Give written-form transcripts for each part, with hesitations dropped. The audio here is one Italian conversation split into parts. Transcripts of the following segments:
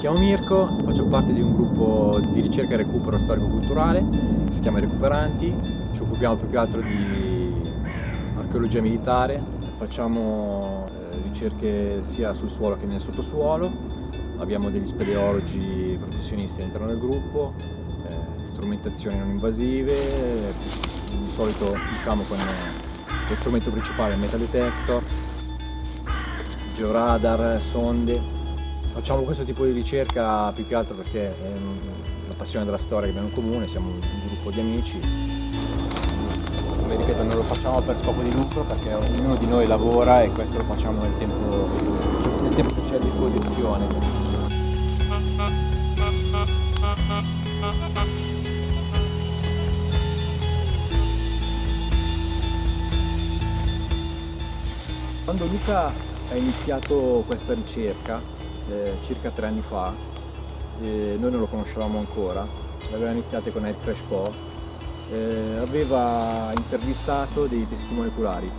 chiamo Mirko, faccio parte di un gruppo di ricerca e recupero storico-culturale, si chiama Recuperanti, ci occupiamo più che altro di archeologia militare, facciamo ricerche sia sul suolo che nel sottosuolo, abbiamo degli speleologi professionisti all'interno del gruppo, strumentazioni non invasive, di solito diciamo con lo strumento principale il metal detector, georadar, sonde. Facciamo questo tipo di ricerca più che altro perché è la passione della storia che abbiamo in comune, siamo un gruppo di amici. Come ripeto, non lo facciamo per scopo di lucro perché ognuno di noi lavora e questo lo facciamo nel tempo che c'è a disposizione. Quando Luca ha iniziato questa ricerca, circa 3 anni fa, noi non lo conoscevamo ancora, l'aveva iniziato con Night Crash Po, aveva intervistato dei testimoni oculari.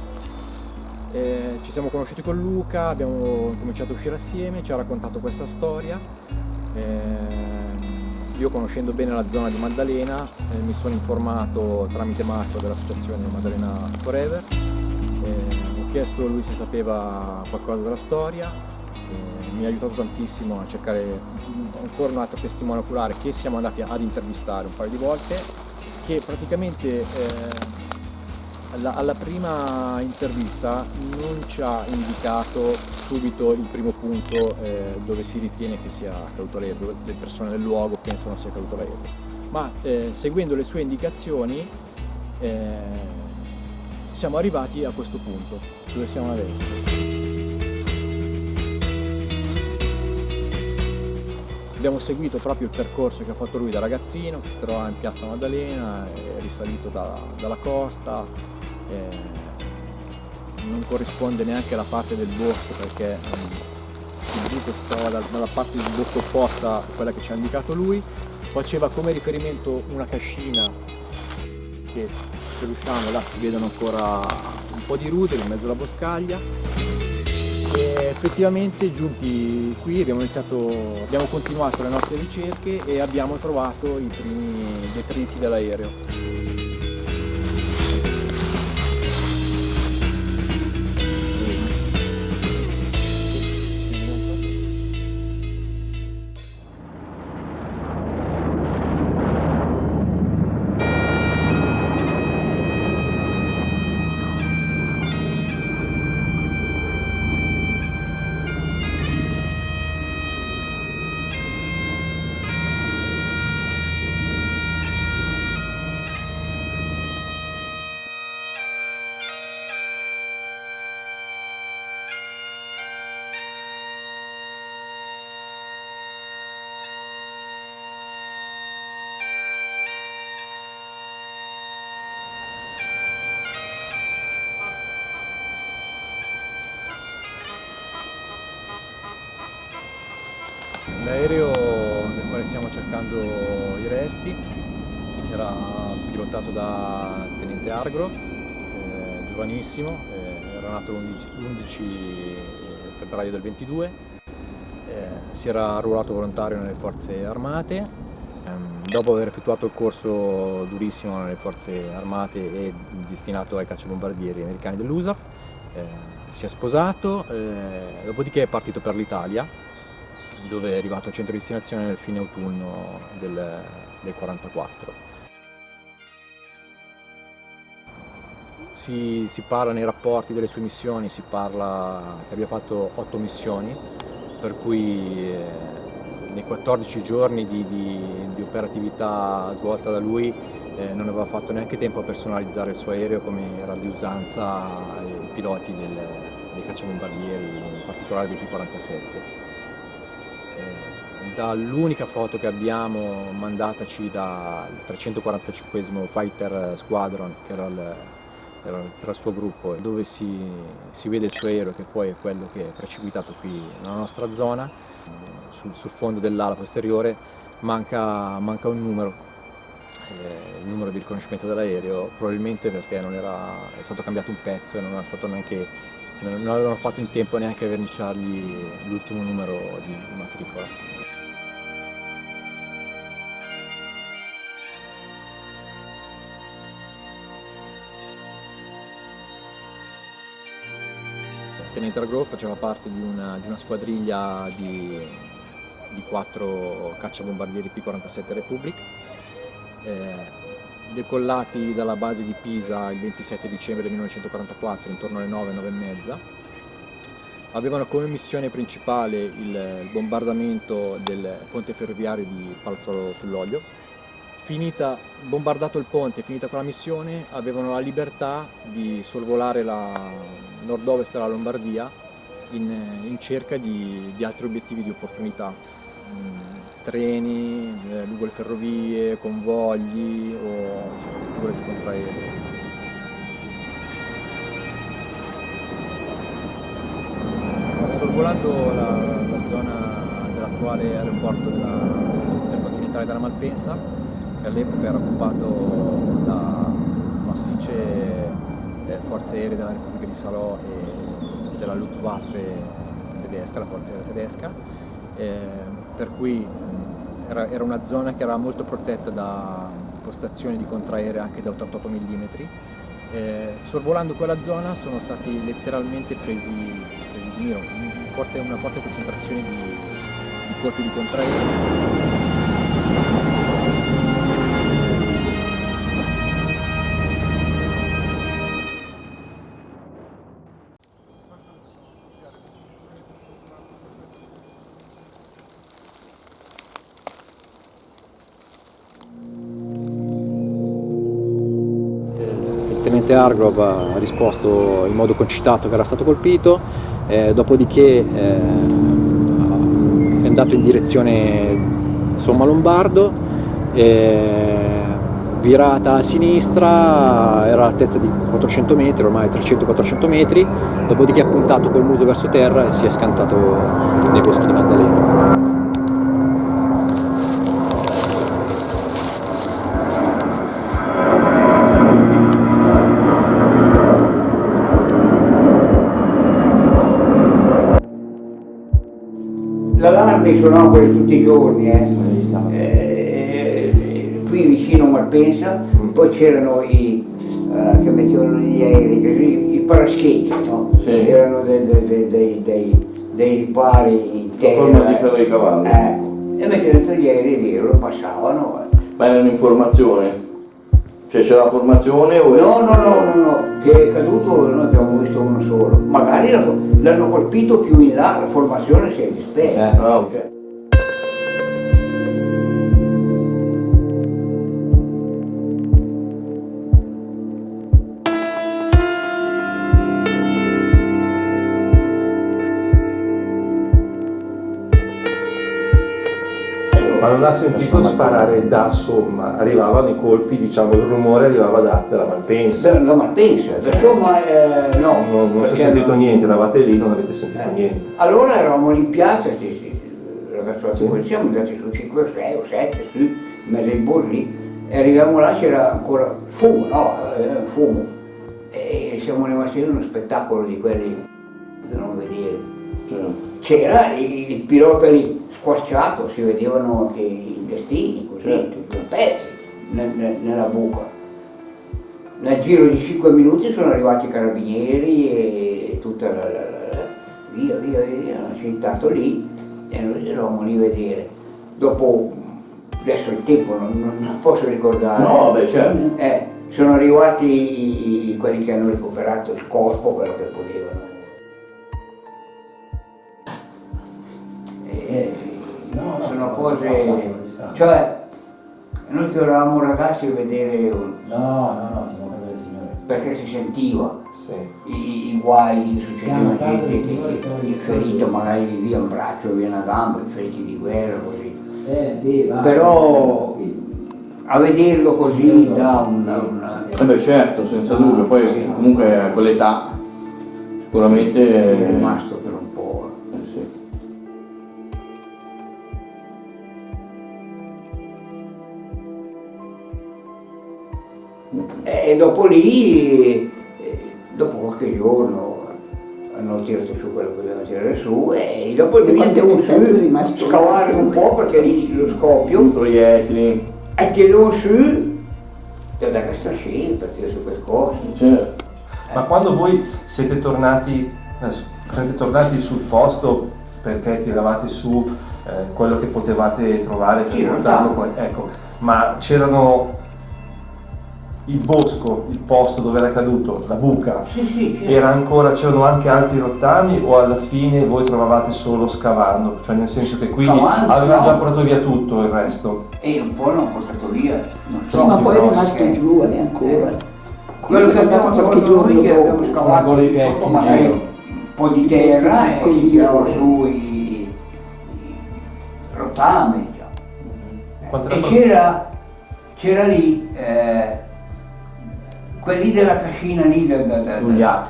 Ci siamo conosciuti con Luca, abbiamo cominciato a uscire assieme, ci ha raccontato questa storia. Io, conoscendo bene la zona di Maddalena, mi sono informato tramite Marco dell'associazione Maddalena Forever, ho chiesto a lui se sapeva qualcosa della storia, mi ha aiutato tantissimo a cercare ancora un altro testimone oculare che siamo andati ad intervistare un paio di volte, che praticamente alla prima intervista non ci ha indicato subito il primo punto dove si ritiene che sia caduto l'aereo, dove le persone del luogo pensano sia caduto l'aereo, ma seguendo le sue indicazioni siamo arrivati a questo punto dove siamo adesso. Abbiamo seguito proprio il percorso che ha fatto lui da ragazzino, che si trovava in piazza Maddalena, è risalito dalla costa, non corrisponde neanche alla parte del bosco perché il buco si trova dalla parte del bosco opposta a quella che ci ha indicato lui. Faceva come riferimento una cascina che, se riusciamo, là si vedono ancora un po' di ruderi in mezzo alla boscaglia. E effettivamente, giunti qui, abbiamo continuato le nostre ricerche e abbiamo trovato i primi detriti dell'aereo. L'aereo del quale stiamo cercando i resti era pilotato da tenente Argro, giovanissimo, era nato l'11 febbraio del 22, si era arruolato volontario nelle forze armate, dopo aver effettuato il corso durissimo nelle forze armate e destinato ai cacciabombardieri americani dell'USAF, si è sposato, dopodiché è partito per l'Italia, dove è arrivato al centro di destinazione nel fine autunno del 44. Si parla nei rapporti delle sue missioni, si parla che abbia fatto 8 missioni, per cui nei 14 giorni di operatività svolta da lui non aveva fatto neanche tempo a personalizzare il suo aereo come era di usanza ai piloti dei cacciabombardieri, in particolare dei P-47. Dall'unica foto che abbiamo mandataci dal 345 Fighter Squadron, che era il suo gruppo, dove si vede il suo aereo, che poi è quello che è precipitato qui nella nostra zona, sul fondo dell'ala posteriore manca un numero, il numero di riconoscimento dell'aereo, probabilmente perché è stato cambiato un pezzo e non avevano fatto in tempo neanche a verniciargli l'ultimo numero di matricola. tenente Argrove faceva parte di una squadriglia di 4 cacciabombardieri P-47 Republic, decollati dalla base di Pisa il 27 dicembre 1944 intorno alle 9, 9 e mezza. Avevano come missione principale il bombardamento del ponte ferroviario di Palazzolo sull'Olio. Bombardato il ponte, finita quella missione, avevano la libertà di sorvolare la nord-ovest della Lombardia in cerca di altri obiettivi di opportunità, treni, lungo le ferrovie, convogli o strutture di contraerea. Sorvolando la zona dell'attuale aeroporto intercontinentale della Malpensa, che all'epoca era occupato da massicce forze aeree della Repubblica di Salò e della Luftwaffe tedesca, la forza aerea tedesca, per cui era una zona che era molto protetta da postazioni di contraerea anche da 88 mm. Sorvolando quella zona sono stati letteralmente presi di mira, una forte concentrazione di colpi di contraerea. Il tenente Argrove ha risposto in modo concitato che era stato colpito, dopodiché è andato in direzione Somma-Lombardo, virata a sinistra, era all'altezza di 400 metri, ormai 300-400 metri, dopodiché ha puntato col muso verso terra e si è scantato nei boschi di Maddalena. L'allarme suonava quasi tutti i giorni, qui vicino a Malpensa, poi c'erano che mettevano gli aerei, i paraschetti, no? Sì. Erano dei ripari in terra. Forma di ferro di cavallo. E mettevano gli aerei lì, lo passavano. Ma era un'informazione? Cioè c'era la formazione o... No, che è caduto noi abbiamo visto uno solo. Magari l'hanno colpito più in là, la formazione si è dispersa. Ok. Ma non ha sentito sparare da Somma, arrivavano i colpi, diciamo, il rumore arrivava dalla Malpensa. Da Malpensa, da Somma no. Non si è sentito niente, eravate lì, non avete sentito niente. Allora eravamo lì in piazza, ragazzi, siamo andati su 5 6 o 7, su, in mezzo ai borri, e arriviamo là, c'era ancora fumo, fumo. E siamo rimasti in uno spettacolo di quelli da non vedere. C'era il pilota lì squarciato, si vedevano anche i intestini, così, pezzi nella buca. Nel giro di 5 minuti sono arrivati i carabinieri e tutta via, hanno cintato lì e noi eravamo lì a vedere. Dopo, adesso il tempo non posso ricordare. No, beh, certo. Sono arrivati quelli che hanno recuperato il corpo, quello che potevano. Sono cose, cioè noi che eravamo ragazzi a vedere No, siamo casa del Signore. perché si sentiva Sì. i guai che succedevano, Siamo a casa del gente Signore, il ferito magari via un braccio, via una gamba, i feriti di guerra così. Sì, va. Però a vederlo così dà una Beh, certo, senza dubbio, poi comunque a quell'età sicuramente è rimasto per un po'. Sì. E dopo lì, dopo qualche giorno hanno tirato su quello che dovevano tirare su e dopo lì andiamo su, scavare un po' perché lì lo scoppio Proiettili. e tirano su da questa scelta, per tirare su quel coso. Certo. Ma quando voi siete tornati Adesso siete tornati sul posto perché tiravate su quello che potevate trovare per Sì, portarlo poi. Ecco, ma c'erano il bosco, il posto dove era caduto, la buca, Sì, c'erano anche altri rottami o alla fine voi trovavate solo scavando? Cioè nel senso che qui Scavando, avevano no. già portato via tutto il resto? e un po' l'hanno portato via, non Sì, so. ma poi è però, rimasto perché- giù ancora. Quello che abbiamo qualche trovato giorno noi, che dopo. abbiamo scavato Con i un pezzi po', in magari giro. un po' di terra e Così. si tirava su i rottami, diciamo. Quanto E era c'era lì, quelli della cascina lì, Giuliat.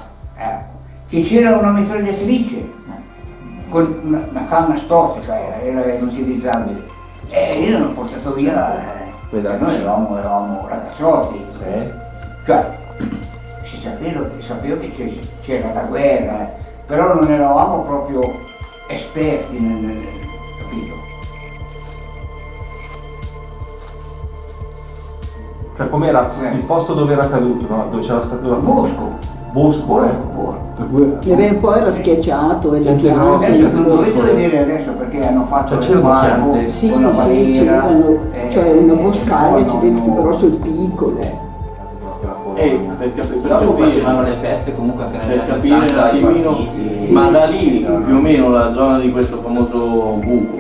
che c'era una mitragliatrice con una canna stottica, era inutilizzabile. E lì l'hanno portato via, noi eravamo ragazzotti. Sì. Cioè, sapeva che c'era la guerra, però non eravamo proprio esperti capito? Cioè com'era il posto dove era caduto, no? Dove c'era stato la Bosco. bosco, Per cui E poi era schiacciato e le Piante grosse, piante. Adesso non dovete vedere adesso perché hanno fatto Cioè, il c'erano parco piante? Sì, con la sì, barriera, c'erano, cioè una boscaglia, no, c'è dentro il no. grosso e il piccolo. Per Dopo capire, facevano le feste comunque anche negli per anni capire un 80, i attimino, partiti. ma da lì più o meno la zona di questo famoso buco,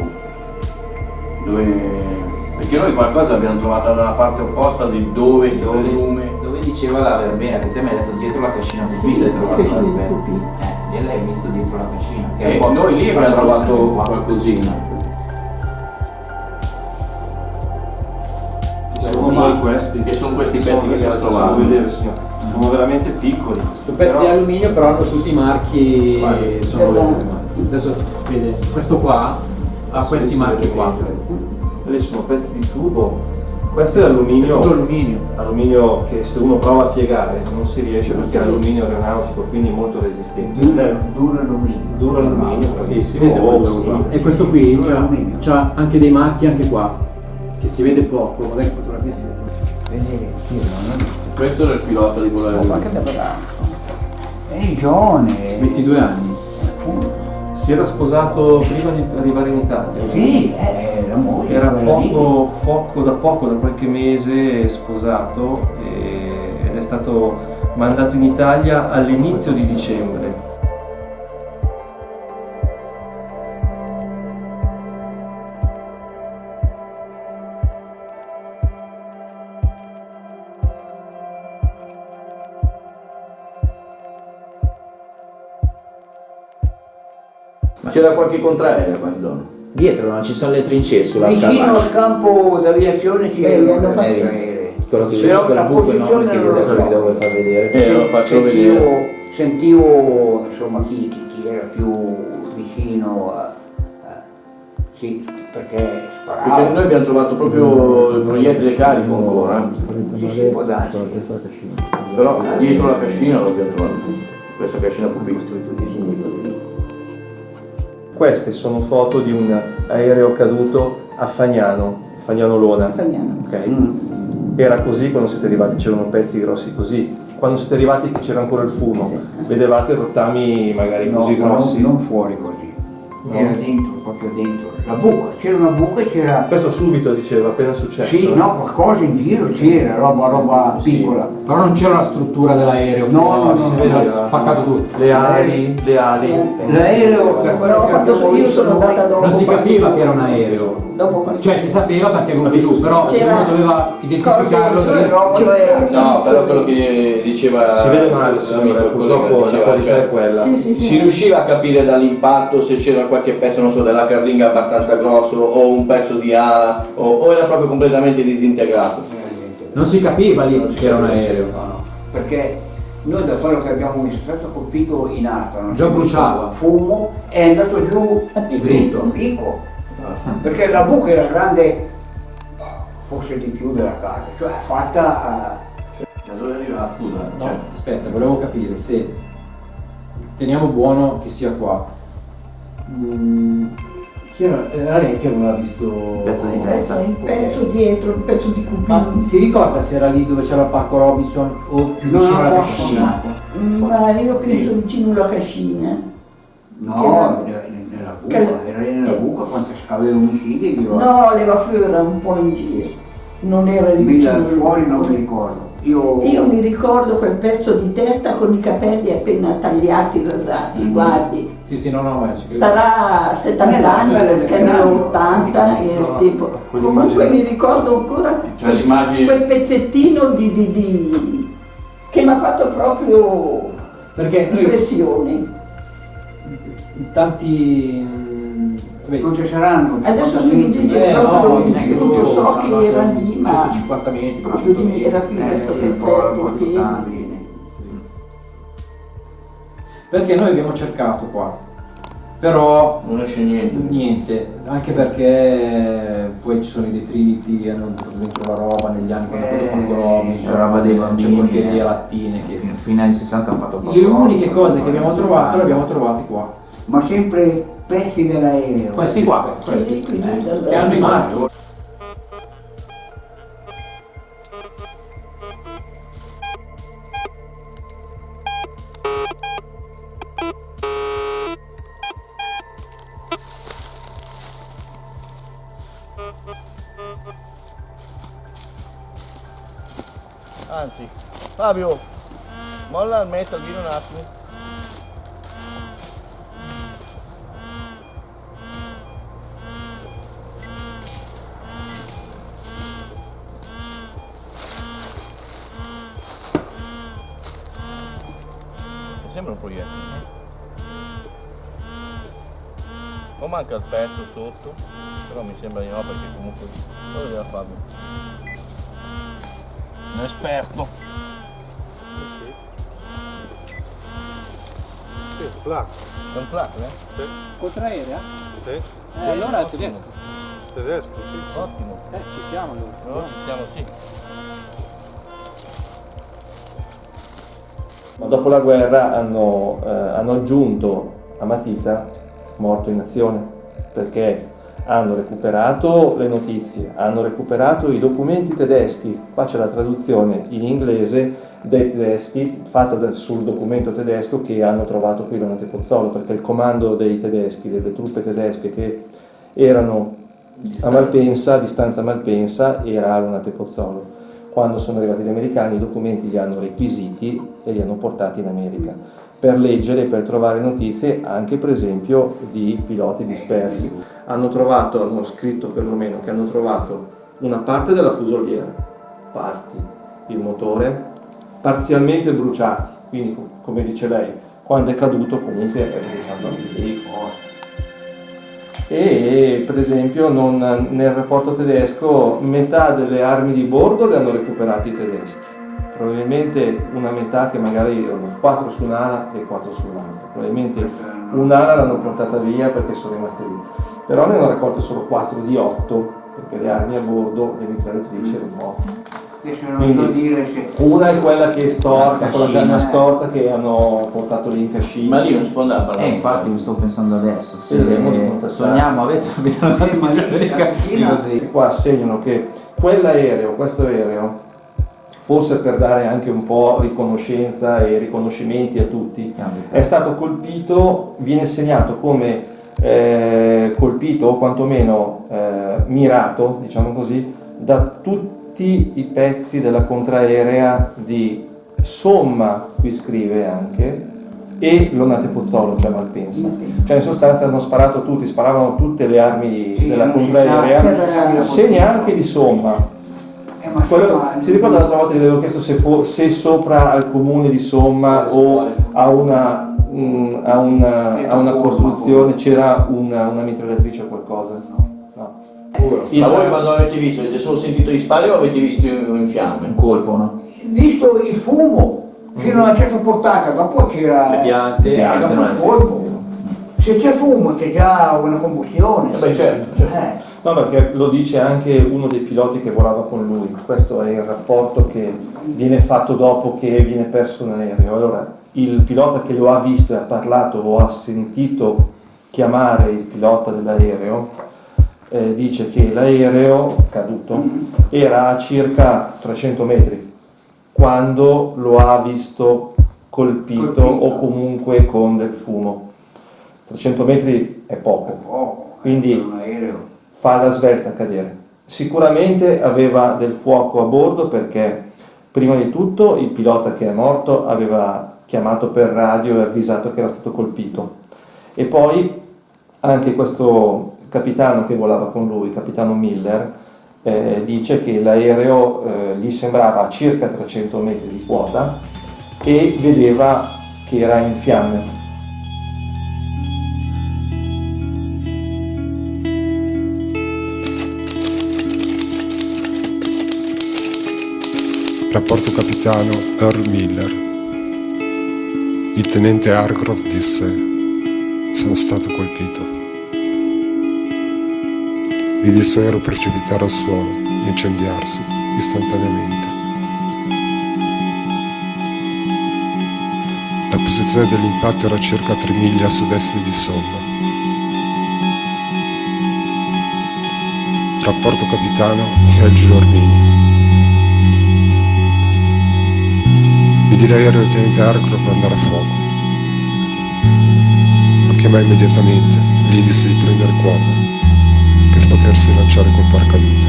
dove, perché noi qualcosa abbiamo trovato dalla parte opposta di dove si presume. Dove diceva la verbena, che te mi hai detto dietro la cascina pupì, Sì, l'hai la trovato la cascina di verbena. pupì. E l'hai visto dietro la cascina. Che è E un po' noi lì abbiamo però trovato sempre qua. qualcosina. Sono poi questi. Che sono questi pezzi che abbiamo trovato. Facciamo vedere, signore. Sono veramente piccoli. sono pezzi di alluminio, però hanno tutti i marchi. Esatto. Adesso vede, questo qua ha questi Sì, marchi sì, qua. Lì sono pezzi di tubo. Questo è È alluminio. tutto alluminio. Alluminio che se uno prova a piegare non si riesce perché è alluminio aeronautico, quindi molto resistente. Duro alluminio. Duro alluminio, Sì, si bravissimo. vede Oh, quello sì. qua. E questo qui Alluminio. c'ha anche dei marchi anche qua, che si vede poco, magari in fotografia si vede. Questo era il pilota di quella E il giovane. 22 anni. Si era sposato prima di arrivare in Italia. Sì, la moglie. Era quella lì. da qualche mese sposato ed è stato mandato in Italia all'inizio di dicembre. C'era qualche contraereo qua in zona. Dietro non ci sono le trincee sulla Vicino scala. al campo d'aviazione c'era li hanno fatti. Quello che Però vedi la quel buco enorme che posizione adesso non lo vi so. devo far vedere. Lo faccio vedere. Sentivo insomma chi era più vicino sì, perché Perché sparava. noi abbiamo trovato proprio il proiettile carico ancora, Sì, sì, può darsi. però dietro la cascina l'abbiamo trovato. Questa cascina pubblica. Queste sono foto di un aereo caduto a Fagnano Lona. Fagnano. Ok? Era così quando siete arrivati, c'erano pezzi grossi così. Quando siete arrivati che c'era ancora il fumo, Sì. vedevate rottami magari No, così ma grossi. non fuori così, era dentro, proprio dentro. La buca, c'era una buca e c'era. Questo subito diceva, appena successo. Sì, no, qualcosa in giro c'era, roba piccola. Però non c'era la struttura dell'aereo, No, si no, vedeva. era spaccato tutto. Le ali. L'aereo, da quello No, che quando abbiamo io visto sono noi, andata dopo. Non si capiva che era un aereo. Dopo qualche Cioè si sapeva perché è venuto giù, però se C'era- uno doveva identificarlo Cosa- doveva... cioè, No, però quello che diceva Si vede male, signore, l'amico, il collega, purtroppo la diceva, qualità cioè, è quella. Sì, sì, sì. si riusciva a capire dall'impatto se c'era qualche pezzo, non so, della carlinga abbastanza grosso o un pezzo di ala o era proprio completamente disintegrato. Non si capiva lì che era un aereo. perché noi da quello che abbiamo visto è stato colpito in alto, non Già c'è bruciava. fumo, è andato giù Dritto. picco, perché la buca era grande, forse di più della casa, cioè fatta Da dove arriva? Scusa, No, cioè, aspetta, volevo capire se teniamo buono che sia qua. Chi era lei che aveva visto Pezzo di testa. il pezzo dietro, il pezzo di Ma cupino. si ricorda se era lì dove c'era il parco Robinson o più No, vicino alla no, piscina? Ma io penso vicino alla cascina. No, nella buca, era lì nella buca quando scaveva omicidi. No, le va fuori un po' in giro. Non era lì vicino. Fuori non mi ricordo. Io mi ricordo quel pezzo di testa con i capelli appena tagliati, rasati, guardi. Sì, no, ma ci credo. Sarà 70 anni perché ne ho 80 e il tempo. Comunque mi ricordo ancora Cioè l'immagine... quel pezzettino che mi ha fatto proprio Perché noi impressione. tanti... vabbè, Non ci saranno. Adesso si dice proprio io so che era lì, ma 150 metri, proprio 200 lì metri. era più questo Sì, pezzetto un po' che distanti. Perché noi abbiamo cercato qua, però Non esce niente. niente, anche perché poi ci sono i detriti, hanno buttato dentro la roba negli anni quando poi dopo Gromi, la roba dei c'è bambini, porcheria, lattine. Fino agli 60 hanno fatto proprio Le uniche roba, cose che abbiamo trovato le abbiamo 60. trovate qua, Ma sempre pezzi dell'aereo. Questi qua, Sì, quindi che hanno i marchi. Anzi, Fabio, molla il metro, giri un attimo. Mi sembra un proiettile. O manca il pezzo sotto, però mi sembra di no perché comunque... Cosa deve Fabio? Un esperto. Sì, flak. È un flak, eh? Contraerea? Sì. Allora è tedesco. Tedesco, sì. Ottimo. Ci siamo allora. No, ci siamo, sì. Ma dopo la guerra hanno aggiunto a Matita morto in azione, perché hanno recuperato le notizie, hanno recuperato i documenti tedeschi, qua c'è la traduzione in inglese dei tedeschi fatta sul documento tedesco che hanno trovato qui da Montepozzuolo, perché il comando dei tedeschi, delle truppe tedesche che erano a Malpensa, di stanza Malpensa, era a Montepozzuolo. Quando sono arrivati gli americani i documenti li hanno requisiti e li hanno portati in America per leggere e per trovare notizie anche per esempio di piloti dispersi. Hanno scritto perlomeno che hanno trovato una parte della fusoliera, parti, il motore, parzialmente bruciati, quindi come dice lei, quando è caduto comunque è bruciato anche lì. E per esempio nel rapporto tedesco metà delle armi di bordo le hanno recuperate i tedeschi, probabilmente una metà che magari erano 4 su un'ala e 4 sull'altra, probabilmente un'ala l'hanno portata via perché sono rimaste lì, però ne hanno raccolte solo 4 di 8 perché le armi a bordo, le mitragliatrici erano 8. Una è quella che è storta, con la canna storta che hanno portato lì in cascina. Ma lì non si può andare a parlare. Infatti mi sto pensando adesso, se Vedremo di contattare. sogniamo, avete così. Qua segnano che questo aereo, forse per dare anche un po' riconoscenza e riconoscimenti a tutti, è stato colpito, viene segnato come colpito o quantomeno mirato, diciamo così, da tutti i pezzi della contraerea di Somma, qui scrive anche, e Lonate-Pozzuolo, cioè Malpensa. Cioè in sostanza hanno sparato tutti, sparavano tutte le armi della contraerea, segna anche di Somma. Si ricorda l'altra volta che le avevo chiesto se sopra al comune di Somma o a una costruzione c'era una mitragliatrice o qualcosa? No. Ma voi quando l'avete visto? Avete solo sentito gli spari o avete visto in fiamme? Un colpo, no? Visto il fumo fino a una certa portata, dopo c'era Le piante, era un colpo. Se c'è fumo c'è già una combustione. Beh certo. No, perché lo dice anche uno dei piloti che volava con lui, questo è il rapporto che viene fatto dopo che viene perso un aereo. Allora, il pilota che lo ha visto e ha parlato o ha sentito chiamare il pilota dell'aereo dice che l'aereo caduto era a circa 300 metri quando lo ha visto colpito o comunque con del fumo. 300 metri è poco, quindi un aereo. fa la svelta a cadere. Sicuramente aveva del fuoco a bordo perché prima di tutto il pilota che è morto aveva chiamato per radio e avvisato che era stato colpito, e poi anche questo capitano che volava con lui, capitano Miller, dice che l'aereo gli sembrava a circa 300 metri di quota e vedeva che era in fiamme. Rapporto capitano Earl Miller. Il tenente Hargrove disse: sono stato colpito. Vidi il suo aereo precipitare al suolo e incendiarsi istantaneamente. La posizione dell'impatto era circa 3 miglia a sud-est di Somma. Rapporto capitano Michael Gilormini. Vidi l'aereo del tenente Hargrove andare a fuoco. Lo chiamai immediatamente e gli disse di prendere quota per potersi lanciare col paracadute.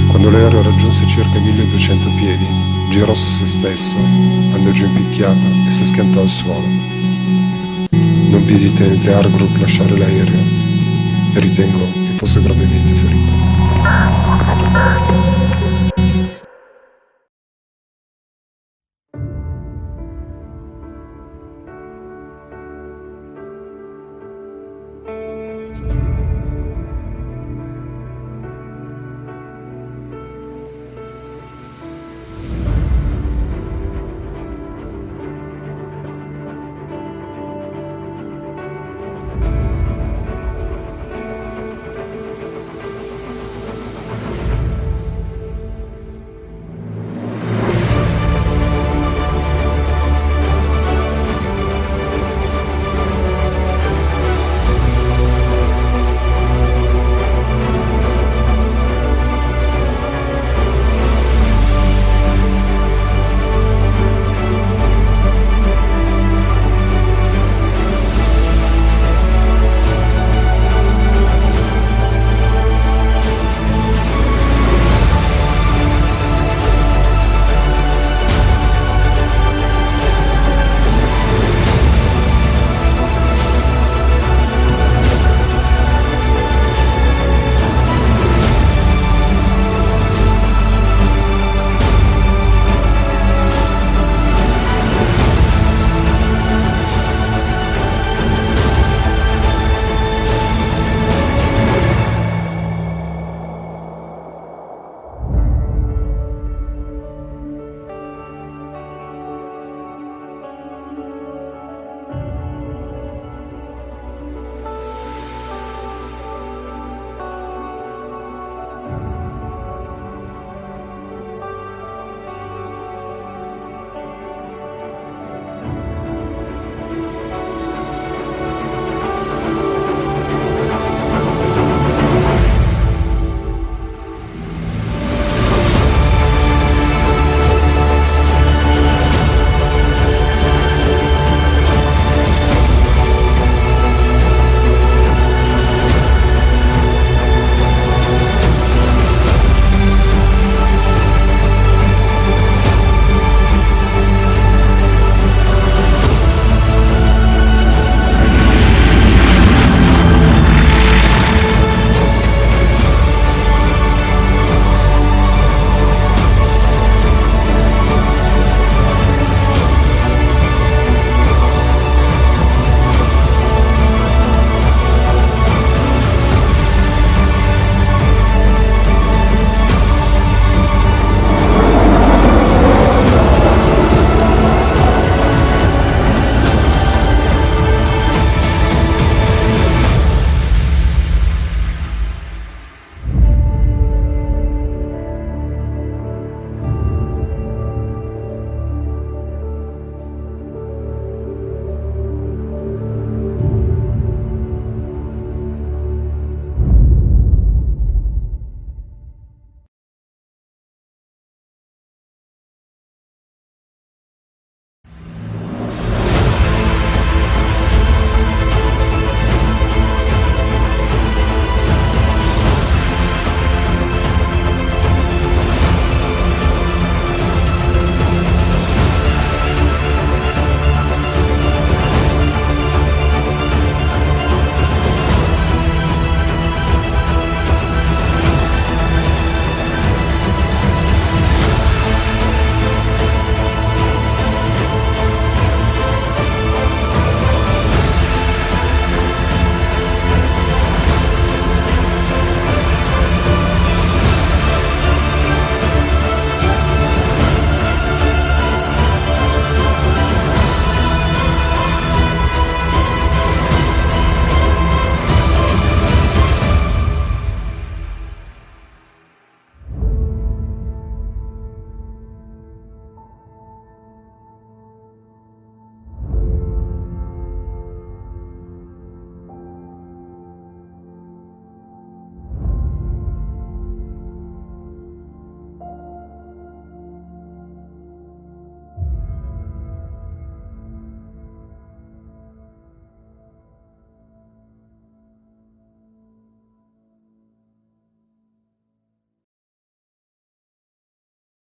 Quando l'aereo raggiunse circa 1200 piedi, girò su se stesso, andò giù in picchiata e si schiantò al suolo. Non vidi il tenente Hargrove lasciare l'aereo e ritengo che fosse gravemente ferito.